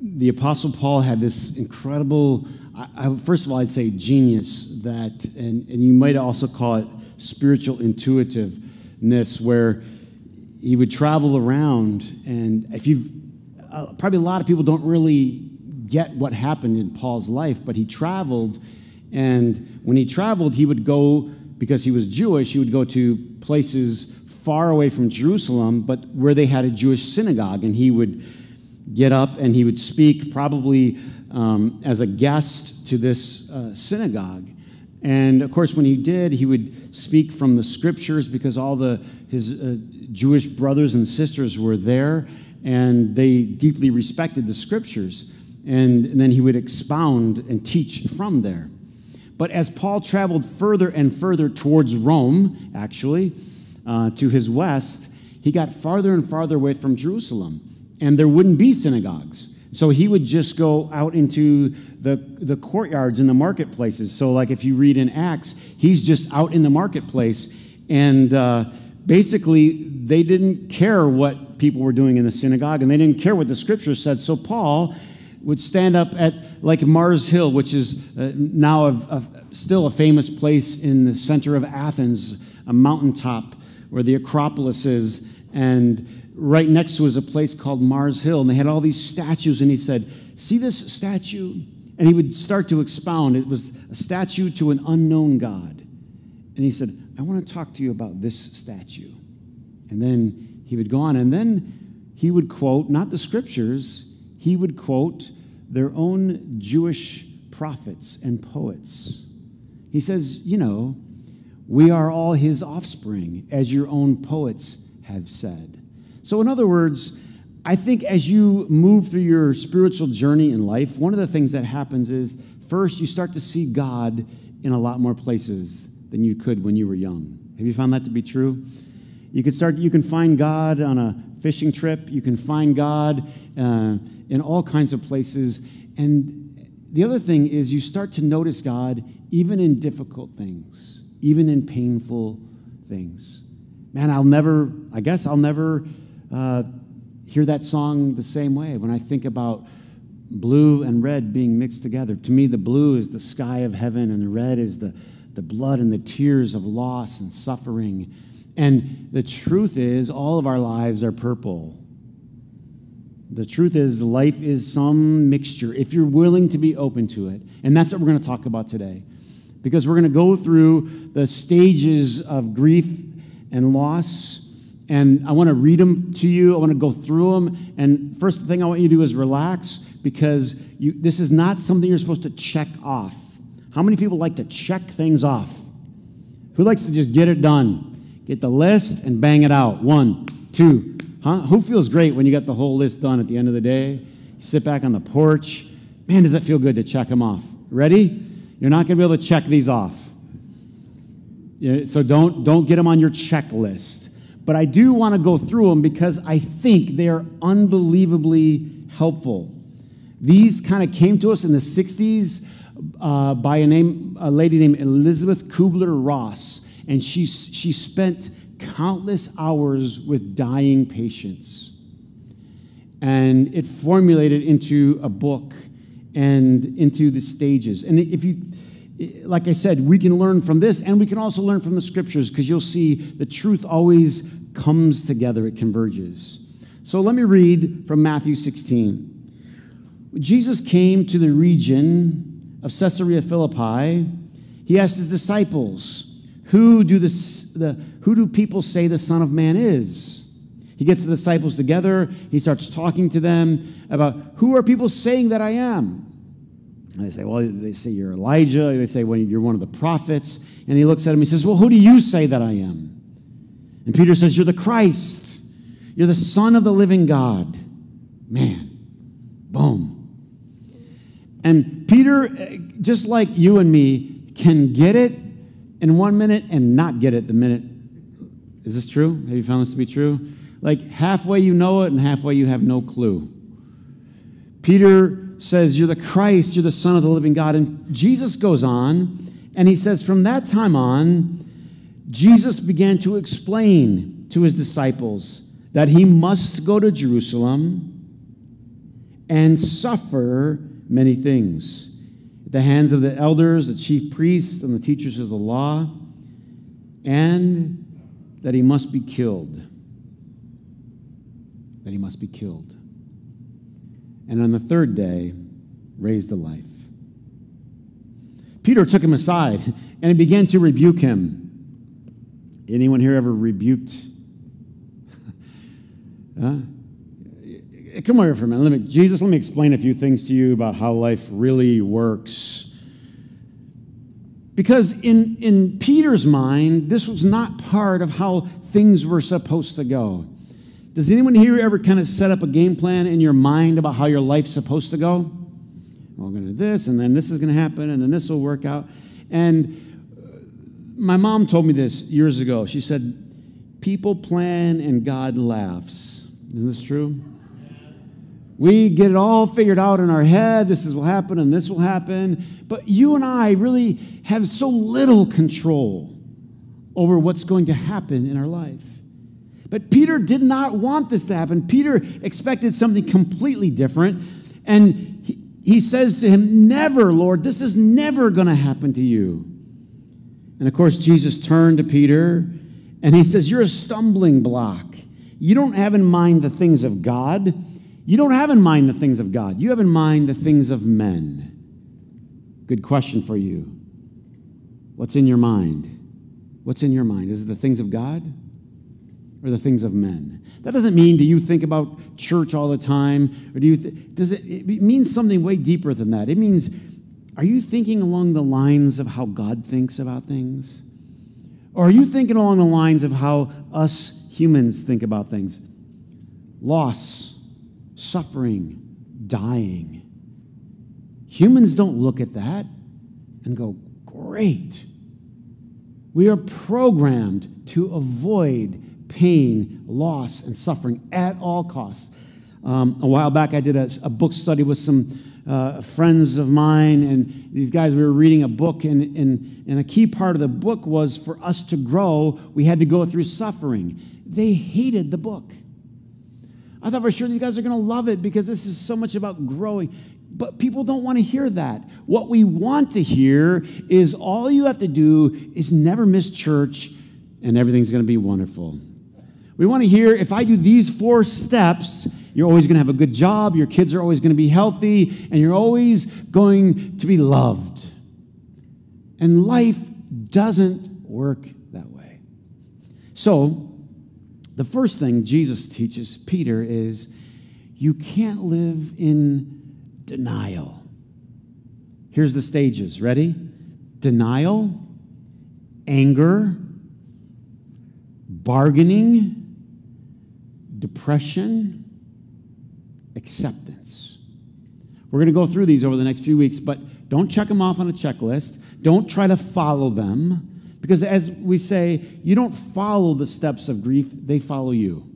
the Apostle Paul had this incredible, first of all, I'd say genius, that, and you might also call it spiritual intuitiveness, where he would travel around, and if you've, probably a lot of people don't really get what happened in Paul's life, but he traveled, and when he traveled, he would go, because he was Jewish, he would go to places far away from Jerusalem, but where they had a Jewish synagogue, and he would get up and he would speak probably as a guest to this synagogue. And of course, when he did, he would speak from the scriptures, because all his Jewish brothers and sisters were there, and they deeply respected the scriptures. And then he would expound and teach from there. But as Paul traveled further and further towards Rome, actually, to his west, he got farther and farther away from Jerusalem, and there wouldn't be synagogues. So he would just go out into the courtyards and the marketplaces. So like if you read in Acts, he's just out in the marketplace, and basically they didn't care what people were doing in the synagogue, and they didn't care what the scriptures said. So Paul would stand up at like Mars Hill, which is now still a famous place in the center of Athens, a mountaintop where the Acropolis is, and right next to it is a place called Mars Hill, and they had all these statues, and he said, "See this statue?" And he would start to expound. It was a statue to an unknown God. And he said, "I want to talk to you about this statue." And then he would go on, and then he would quote, not the scriptures, he would quote their own Jewish prophets and poets. He says, "We are all his offspring, as your own poets have said." So in other words, I think as you move through your spiritual journey in life, one of the things that happens is, first, you start to see God in a lot more places than you could when you were young. Have you found that to be true? You can find God on a fishing trip. You can find God in all kinds of places. And the other thing is you start to notice God even in difficult things, even in painful things. Man, I guess I'll never hear that song the same way when I think about blue and red being mixed together. To me, the blue is the sky of heaven, and the red is the blood and the tears of loss and suffering. And the truth is, all of our lives are purple. The truth is, life is some mixture, if you're willing to be open to it. And that's what we're going to talk about today. Because we're going to go through the stages of grief and loss. And I want to read them to you. I want to go through them. And first thing I want you to do is relax, because this is not something you're supposed to check off. How many people like to check things off? Who likes to just get it done? Get the list and bang it out. 1, 2. Huh? Who feels great when you got the whole list done at the end of the day? You sit back on the porch. Man, does it feel good to check them off. Ready? You're not going to be able to check these off. So don't get them on your checklist. But I do want to go through them because I think they are unbelievably helpful. These kind of came to us in the 60s by a lady named Elizabeth Kubler-Ross. And she spent countless hours with dying patients. And it formulated into a book and into the stages. And like I said, we can learn from this, and we can also learn from the scriptures, because you'll see the truth always comes together, it converges. So let me read from Matthew 16. Jesus came to the region of Caesarea Philippi. He asked his disciples, Who do people say the Son of Man is? He gets the disciples together. He starts talking to them about, who are people saying that I am? And they say you're Elijah. They say, well, you're one of the prophets. And he looks at him. He says, well, who do you say that I am? And Peter says, you're the Christ. You're the Son of the living God. Man, boom. And Peter, just like you and me, can get it in 1 minute and not get it the minute. Is this true? Have you found this to be true? Like halfway you know it and halfway you have no clue. Peter says, you're the Christ, you're the Son of the living God. And Jesus goes on, and he says, from that time on, Jesus began to explain to his disciples that he must go to Jerusalem and suffer many things at the hands of the elders, the chief priests, and the teachers of the law, and that he must be killed. That he must be killed. And on the third day, raised to life. Peter took him aside, and he began to rebuke him. Anyone here ever rebuked? Come over here for a minute. Jesus, let me explain a few things to you about how life really works. Because in Peter's mind, this was not part of how things were supposed to go. Does anyone here ever kind of set up a game plan in your mind about how your life's supposed to go? Well, we're going to do this, and then this is going to happen, and then this will work out. And my mom told me this years ago. She said, people plan and God laughs. Isn't this true? We get it all figured out in our head. This will happen and this will happen. But you and I really have so little control over what's going to happen in our life. But Peter did not want this to happen. Peter expected something completely different. And he says to him, never, Lord, this is never going to happen to you. And of course, Jesus turned to Peter and he says, you're a stumbling block. You don't have in mind the things of God. You don't have in mind the things of God. You have in mind the things of men. Good question for you. What's in your mind? What's in your mind? Is it the things of God or the things of men? That doesn't mean do you think about church all the time, or it means something way deeper than that. It means, are you thinking along the lines of how God thinks about things? Or are you thinking along the lines of how us humans think about things? Loss, suffering, dying. Humans don't look at that and go, great. We are programmed to avoid pain, loss, and suffering at all costs. A while back, I did a book study with some friends of mine, and these guys, we were reading a book, and a key part of the book was for us to grow, we had to go through suffering. They hated the book. I thought for sure these guys are going to love it because this is so much about growing. But people don't want to hear that. What we want to hear is all you have to do is never miss church and everything's going to be wonderful. We want to hear if I do these 4 steps, you're always going to have a good job, your kids are always going to be healthy, and you're always going to be loved. And life doesn't work that way. So, the first thing Jesus teaches Peter is you can't live in denial. Here's the stages. Ready? Denial, anger, bargaining, depression, acceptance. We're going to go through these over the next few weeks, but don't check them off on a checklist. Don't try to follow them. Because as we say, you don't follow the steps of grief, they follow you.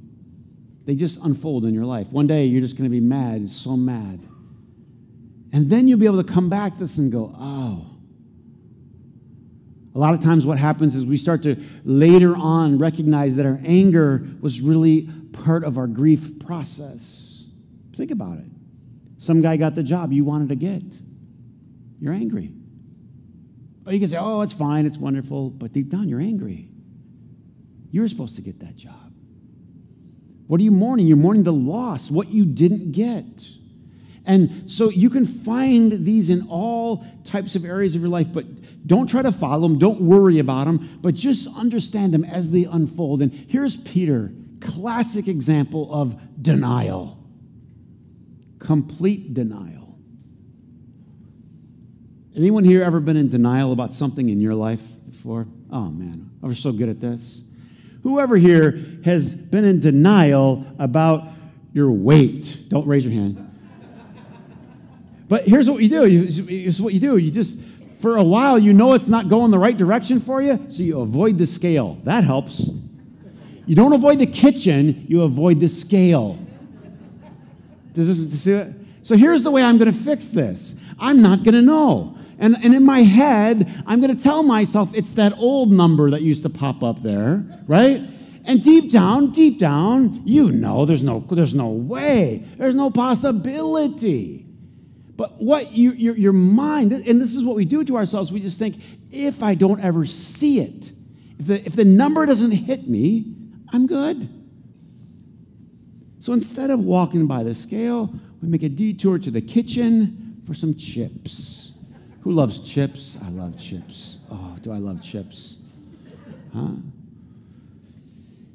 They just unfold in your life. One day, you're just going to be mad, so mad. And then you'll be able to come back to this and go, oh. A lot of times what happens is we start to later on recognize that our anger was really part of our grief process. Think about it. Some guy got the job you wanted to get. You're angry. Or you can say, oh, it's fine, it's wonderful, but deep down you're angry. You were supposed to get that job. What are you mourning? You're mourning the loss, what you didn't get. And so you can find these in all types of areas of your life, but don't try to follow them, don't worry about them, but just understand them as they unfold. And here's Peter, classic example of denial. Complete denial. Anyone here ever been in denial about something in your life before? Oh, man, we're so good at this. Whoever here has been in denial about your weight? Don't raise your hand. But here's what you do. You just, for a while, you know it's not going the right direction for you, so you avoid the scale. That helps. You don't avoid the kitchen, you avoid the scale. Does this see it? So here's the way I'm going to fix this. I'm not going to know. And in my head, I'm going to tell myself it's that old number that used to pop up there, right? And deep down, you know there's no way. There's no possibility. But what your mind, and this is what we do to ourselves, we just think, if I don't ever see it, if the number doesn't hit me, I'm good. So instead of walking by the scale, we make a detour to the kitchen for some chips. Who loves chips? I love chips. Oh, do I love chips? Huh?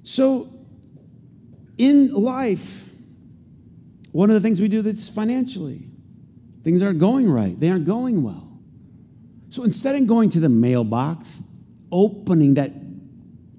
So in life, one of the things we do that's financially, things aren't going right. They aren't going well. So instead of going to the mailbox, opening that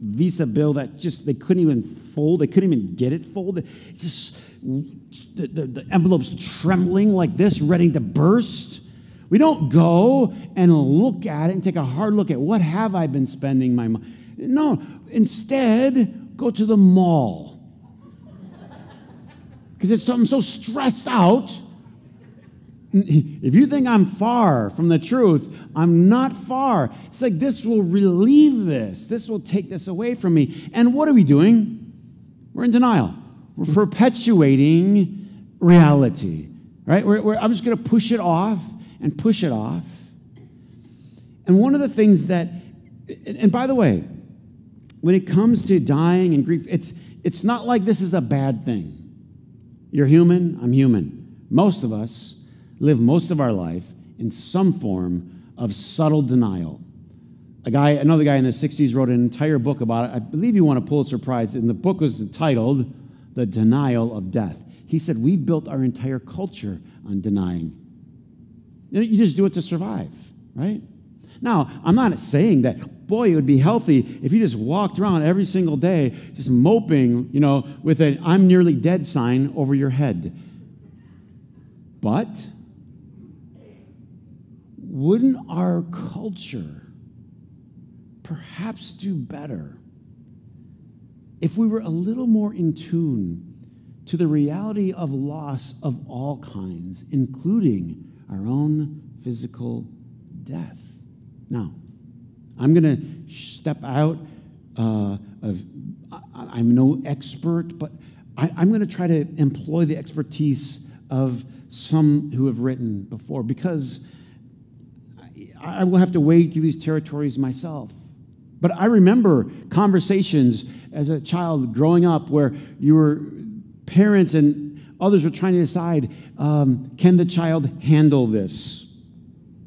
Visa bill that just they couldn't even fold, they couldn't even get it folded. It's just the envelope's trembling like this, ready to burst. We don't go and look at it and take a hard look at what have I been spending my money. No, instead, go to the mall. Because it's something so stressed out. If you think I'm far from the truth, I'm not far. It's like this will relieve this. This will take this away from me. And what are we doing? We're in denial. We're perpetuating reality, right? I'm just going to push it off and push it off. And one of the things that, and by the way, when it comes to dying and grief, it's not like this is a bad thing. You're human, I'm human. Most of us live most of our life in some form of subtle denial. Another guy in the 60s wrote an entire book about it. I believe he won a Pulitzer Prize, and the book was entitled The Denial of Death. He said, we've built our entire culture on denying. You just do it to survive, right? Now, I'm not saying that, boy, it would be healthy if you just walked around every single day just moping, with an I'm nearly dead sign over your head. But wouldn't our culture perhaps do better if we were a little more in tune to the reality of loss of all kinds, including our own physical death? Now, I'm going to step out I'm no expert, but I'm going to try to employ the expertise of some who have written before, because I will have to wade through these territories myself. But I remember conversations as a child growing up where you were parents and others were trying to decide, can the child handle this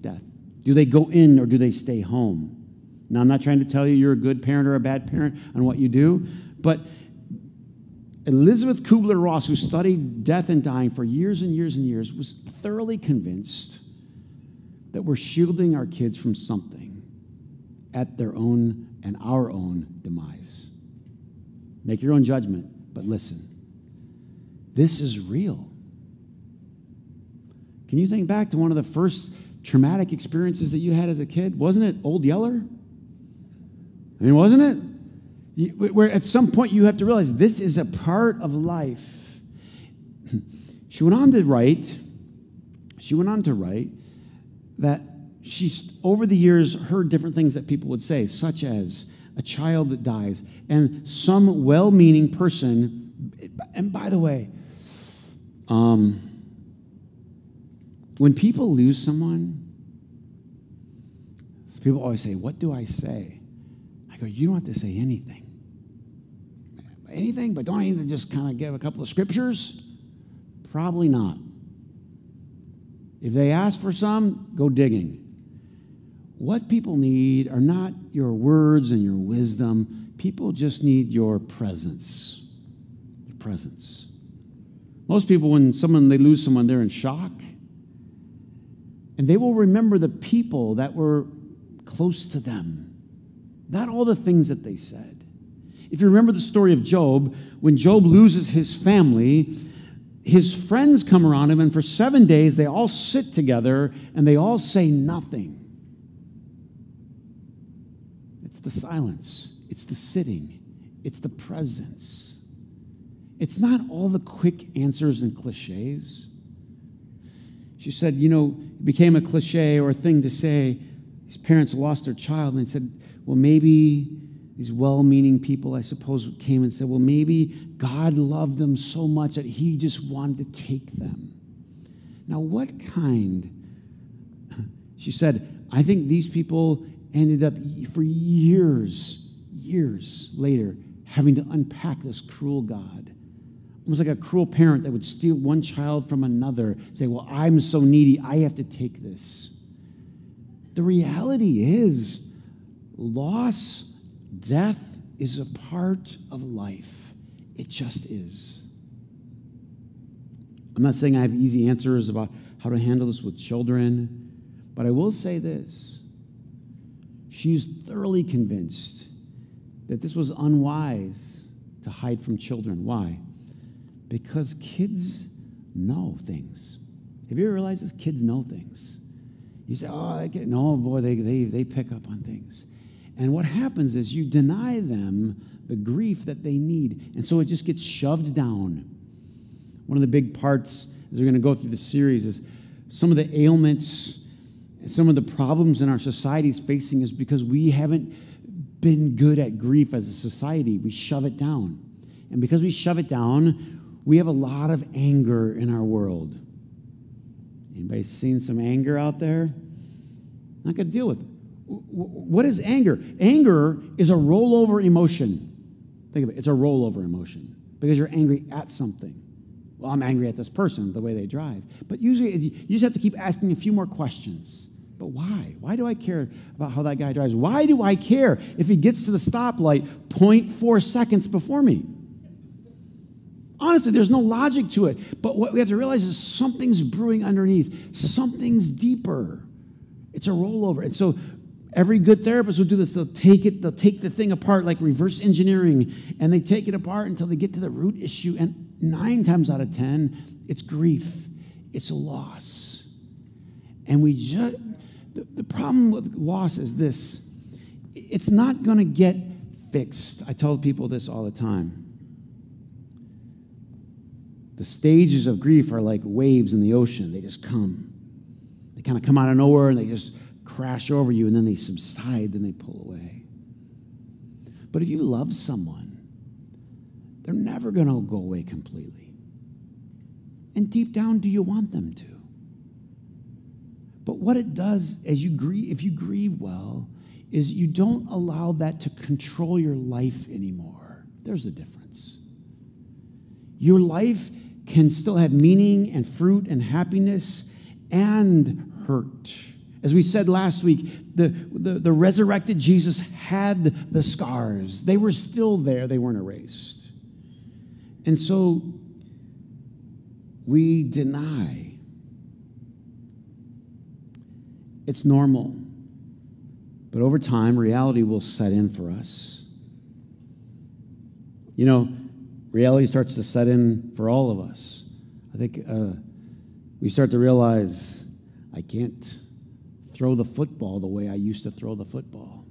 death? Do they go in or do they stay home? Now, I'm not trying to tell you you're a good parent or a bad parent on what you do, but Elizabeth Kubler-Ross, who studied death and dying for years and years and years, was thoroughly convinced that we're shielding our kids from something at their own and our own demise. Make your own judgment, but listen. This is real. Can you think back to one of the first traumatic experiences that you had as a kid? Wasn't it Old Yeller? I mean, wasn't it? Where at some point you have to realize this is a part of life. She went on to write that she's, over the years, heard different things that people would say, such as a child that dies, and some well-meaning person, and by the way, when people lose someone, people always say, what do I say? I go, you don't have to say anything. Anything, but don't you need to just kind of give a couple of scriptures? Probably not. If they ask for some, go digging. What people need are not your words and your wisdom. People just need your presence. Your presence. Most people, when they lose someone, they're in shock. And they will remember the people that were close to them, not all the things that they said. If you remember the story of Job, when Job loses his family, his friends come around him, and for 7 days they all sit together and they all say nothing. It's the silence, it's the sitting, it's the presence. It's not all the quick answers and cliches. She said, it became a cliche or a thing to say. His parents lost their child, and they said, well, maybe these well-meaning people, I suppose, came and said, well, maybe God loved them so much that he just wanted to take them. Now, what kind? She said, I think these people ended up for years later having to unpack this cruel God. Almost like a cruel parent that would steal one child from another, say, well, I'm so needy, I have to take this. The reality is, loss, death is a part of life. It just is. I'm not saying I have easy answers about how to handle this with children, but I will say this. She's thoroughly convinced that this was unwise to hide from children. Why? Because kids know things. Have you ever realized this? Kids know things. You say, oh, no, boy, they pick up on things. And what happens is you deny them the grief that they need. And so it just gets shoved down. One of the big parts, as we're going to go through the series, is some of the ailments, some of the problems in our society is facing is because we haven't been good at grief as a society. We shove it down. And because we shove it down, we have a lot of anger in our world. Anybody seen some anger out there? Not going to deal with it. What is anger? Anger is a rollover emotion. Think of it. It's a rollover emotion because you're angry at something. Well, I'm angry at this person, the way they drive. But usually you just have to keep asking a few more questions. But why? Why do I care about how that guy drives? Why do I care if he gets to the stoplight 0.4 seconds before me? Honestly, there's no logic to it. But what we have to realize is something's brewing underneath. Something's deeper. It's a rollover. And so every good therapist will do this. They'll take the thing apart like reverse engineering, and they take it apart until they get to the root issue. And 9 times out of 10, it's grief. It's a loss. And the problem with loss is this. It's not going to get fixed. I tell people this all the time. The stages of grief are like waves in the ocean. They just come. They kind of come out of nowhere, and they just crash over you, and then they subside, then they pull away. But if you love someone, they're never going to go away completely. And deep down, do you want them to? But what it does as you grieve, if you grieve well, is you don't allow that to control your life anymore. There's a difference. Your life can still have meaning and fruit and happiness and hurt. As we said last week, the resurrected Jesus had the scars. They were still there. They weren't erased. And so we deny. It's normal. But over time, reality will set in for us. You know, reality starts to set in for all of us. I think we start to realize I can't throw the football the way I used to throw the football.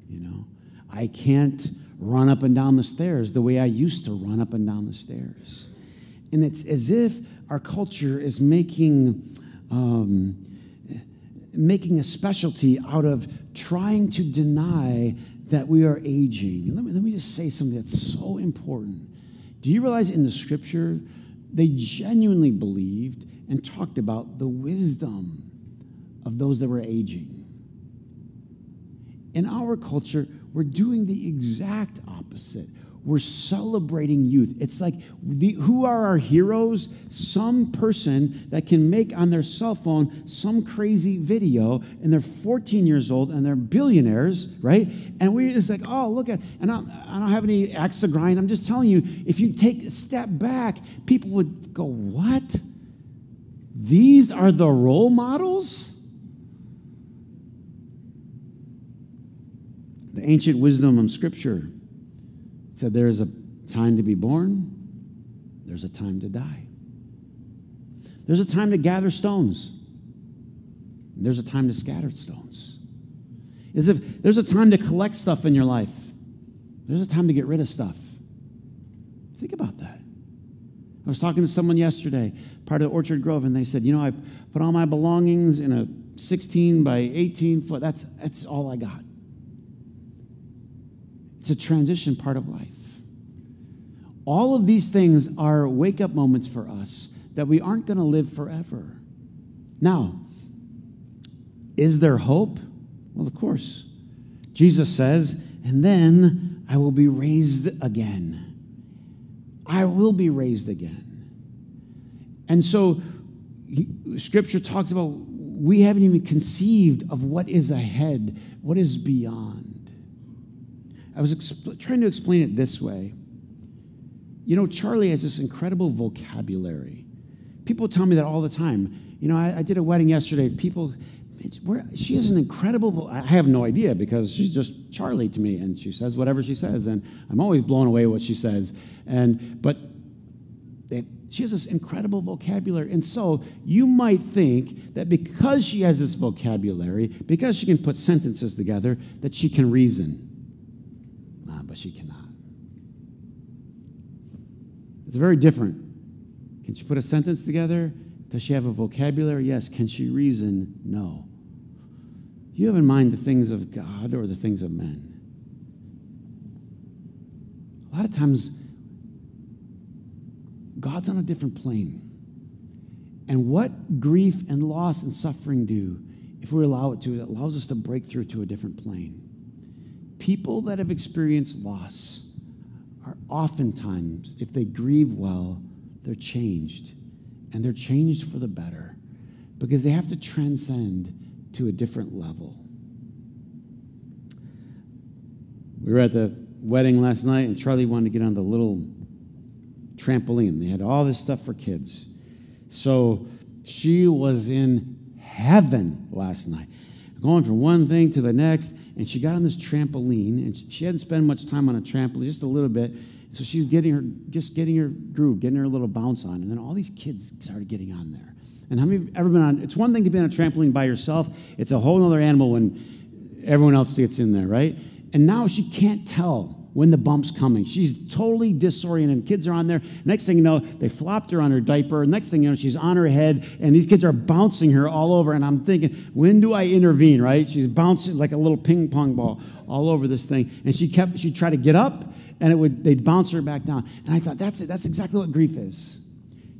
You know, I can't run up and down the stairs the way I used to run up and down the stairs. And it's as if our culture is making a specialty out of trying to deny that we are aging. And let me just say something that's so important. Do you realize in the scripture, they genuinely believed and talked about the wisdom of those that were aging? In our culture, we're doing the exact opposite. We're celebrating youth. It's like, who are our heroes? Some person that can make on their cell phone some crazy video, and they're 14 years old, and they're billionaires, right? And we're just like, oh, look at, and I don't have any axe to grind. I'm just telling you, if you take a step back, people would go, what? These are the role models? The ancient wisdom of Scripture said there is a time to be born, there's a time to die. There's a time to gather stones, and there's a time to scatter stones. As if there's a time to collect stuff in your life, there's a time to get rid of stuff. Think about that. I was talking to someone yesterday, part of Orchard Grove, and they said, you know, I put all my belongings in a 16 by 18 foot, that's all I got. It's a transition part of life. All of these things are wake-up moments for us that we aren't going to live forever. Now, is there hope? Well, of course. Jesus says, and then I will be raised again. I will be raised again. And so Scripture talks about we haven't even conceived of what is ahead, what is beyond. I was trying to explain it this way. You know, Charlie has this incredible vocabulary. People tell me that all the time. You know, I did a wedding yesterday. She has an incredible, I have no idea because she's just Charlie to me, and she says whatever she says, and I'm always blown away what she says. But she has this incredible vocabulary, and so you might think that because she has this vocabulary, because she can put sentences together, that she can reason. But she cannot. It's very different. Can she put a sentence together? Does she have a vocabulary? Yes. Can she reason? No. You have in mind the things of God or the things of men. A lot of times, God's on a different plane. And what grief and loss and suffering do, if we allow it to, it allows us to break through to a different plane. People that have experienced loss are oftentimes, if they grieve well, they're changed. And they're changed for the better because they have to transcend to a different level. We were at the wedding last night, and Charlie wanted to get on the little trampoline. They had all this stuff for kids. So she was in heaven last night, going from one thing to the next, and she got on this trampoline, and she hadn't spent much time on a trampoline, just a little bit. So she's getting her groove, getting her little bounce on, and then all these kids started getting on there. And how many have ever been on? It's one thing to be on a trampoline by yourself. It's a whole other animal when everyone else gets in there, right? And now she can't tell when the bump's coming. She's totally disoriented. Kids are on there. Next thing you know, they flopped her on her diaper. Next thing you know, she's on her head, and these kids are bouncing her all over. And I'm thinking, when do I intervene, right? She's bouncing like a little ping pong ball all over this thing. And she'd try to get up, and they'd bounce her back down. And I thought, that's it. That's exactly what grief is.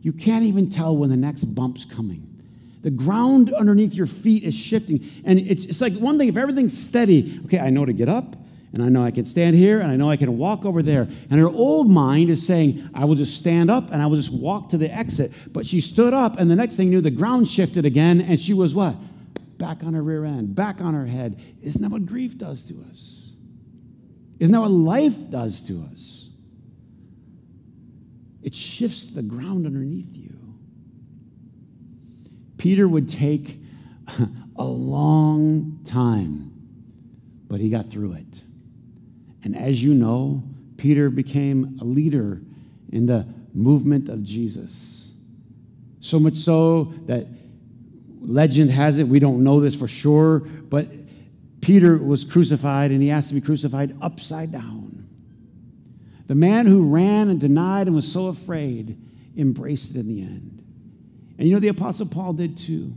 You can't even tell when the next bump's coming. The ground underneath your feet is shifting. And it's like one thing, if everything's steady, okay, I know to get up, and I know I can stand here, and I know I can walk over there. And her old mind is saying, I will just stand up, and I will just walk to the exit. But she stood up, and the next thing you knew, the ground shifted again, and she was what? Back on her rear end, back on her head. Isn't that what grief does to us? Isn't that what life does to us? It shifts the ground underneath you. Peter would take a long time, but he got through it. And as you know, Peter became a leader in the movement of Jesus. So much so that legend has it, we don't know this for sure, but Peter was crucified, and he asked to be crucified upside down. The man who ran and denied and was so afraid embraced it in the end. And you know, the Apostle Paul did too.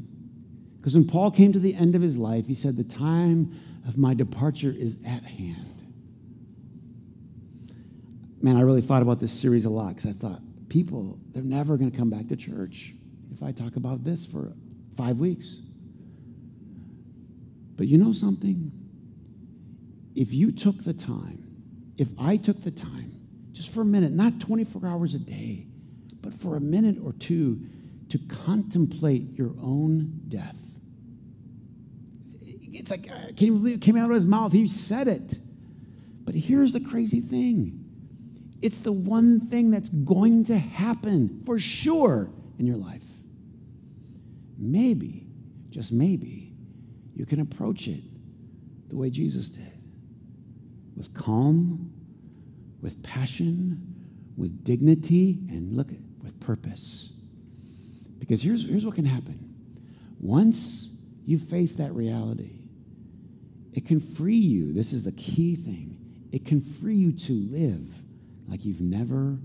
Because when Paul came to the end of his life, he said, the time of my departure is at hand. Man, I really thought about this series a lot because I thought, people, they're never going to come back to church if I talk about this for 5 weeks. But you know something? If you took the time, if I took the time, just for a minute, not 24 hours a day, but for a minute or two, to contemplate your own death. It's like, I can't even believe it came out of his mouth. He said it. But here's the crazy thing. It's the one thing that's going to happen for sure in your life. Maybe, just maybe, you can approach it the way Jesus did. With calm, with passion, with dignity, and look, with purpose. Because here's what can happen. Once you face that reality, it can free you. This is the key thing. It can free you to live like you've never,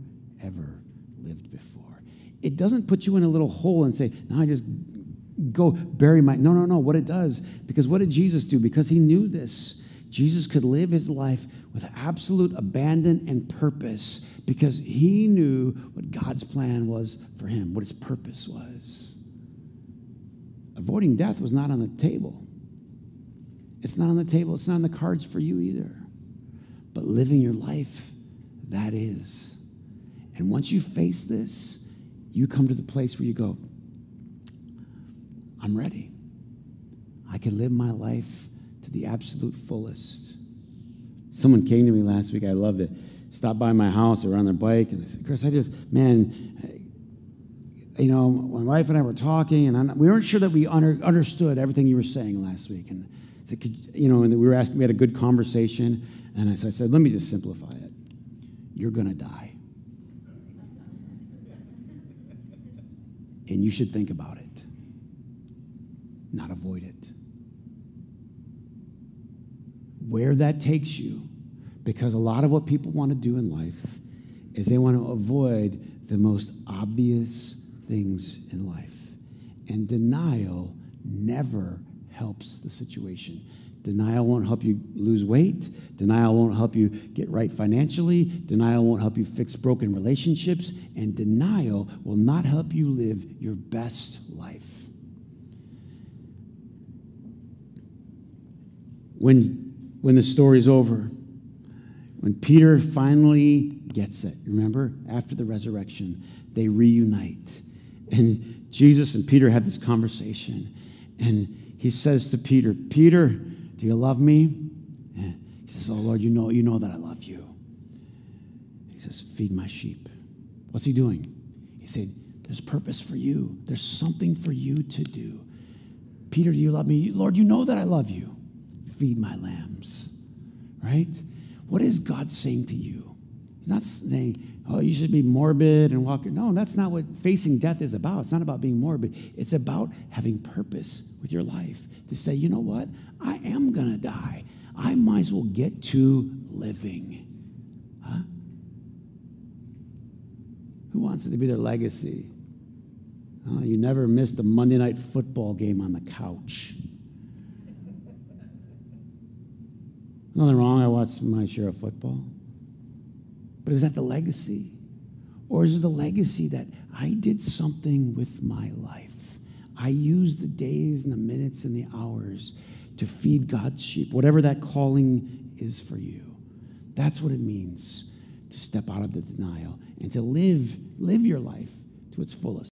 ever lived before. It doesn't put you in a little hole and say, no, I just go bury my... No. What it does, because what did Jesus do? Because he knew this. Jesus could live his life with absolute abandon and purpose because he knew what God's plan was for him, what his purpose was. Avoiding death was not on the table. It's not on the table. It's not on the cards for you either. But living your life, that is. And once you face this, you come to the place where you go, I'm ready. I can live my life to the absolute fullest. Someone came to me last week. I loved it. Stopped by my house. They were on their bike. And they said, Chris, you know, my wife and I were talking, and we weren't sure that we understood everything you were saying last week. And I said, and we had a good conversation. And I said, let me just simplify it. You're going to die. And you should think about it, not avoid it. Where that takes you, because a lot of what people want to do in life is they want to avoid the most obvious things in life. And denial never helps the situation. Denial won't help you lose weight. Denial won't help you get right financially. Denial won't help you fix broken relationships. And denial will not help you live your best life. When the story's over, when Peter finally gets it, remember, after the resurrection, they reunite. And Jesus and Peter have this conversation. And he says to Peter, Peter, do you love me? And he says, oh, Lord, you know that I love you. He says, feed my sheep. What's he doing? He said, there's purpose for you. There's something for you to do. Peter, do you love me? Lord, you know that I love you. Feed my lambs, right? What is God saying to you? He's not saying, oh, you should be morbid and walk. No, that's not what facing death is about. It's not about being morbid. It's about having purpose with your life. To say, you know what? I am going to die. I might as well get to living. Huh? Who wants it to be their legacy? Oh, you never missed a Monday night football game on the couch. Nothing wrong. I watched my share of football. But is that the legacy? Or is it the legacy that I did something with my life? I used the days and the minutes and the hours to feed God's sheep, whatever that calling is for you. That's what it means to step out of the denial and to live your life to its fullest.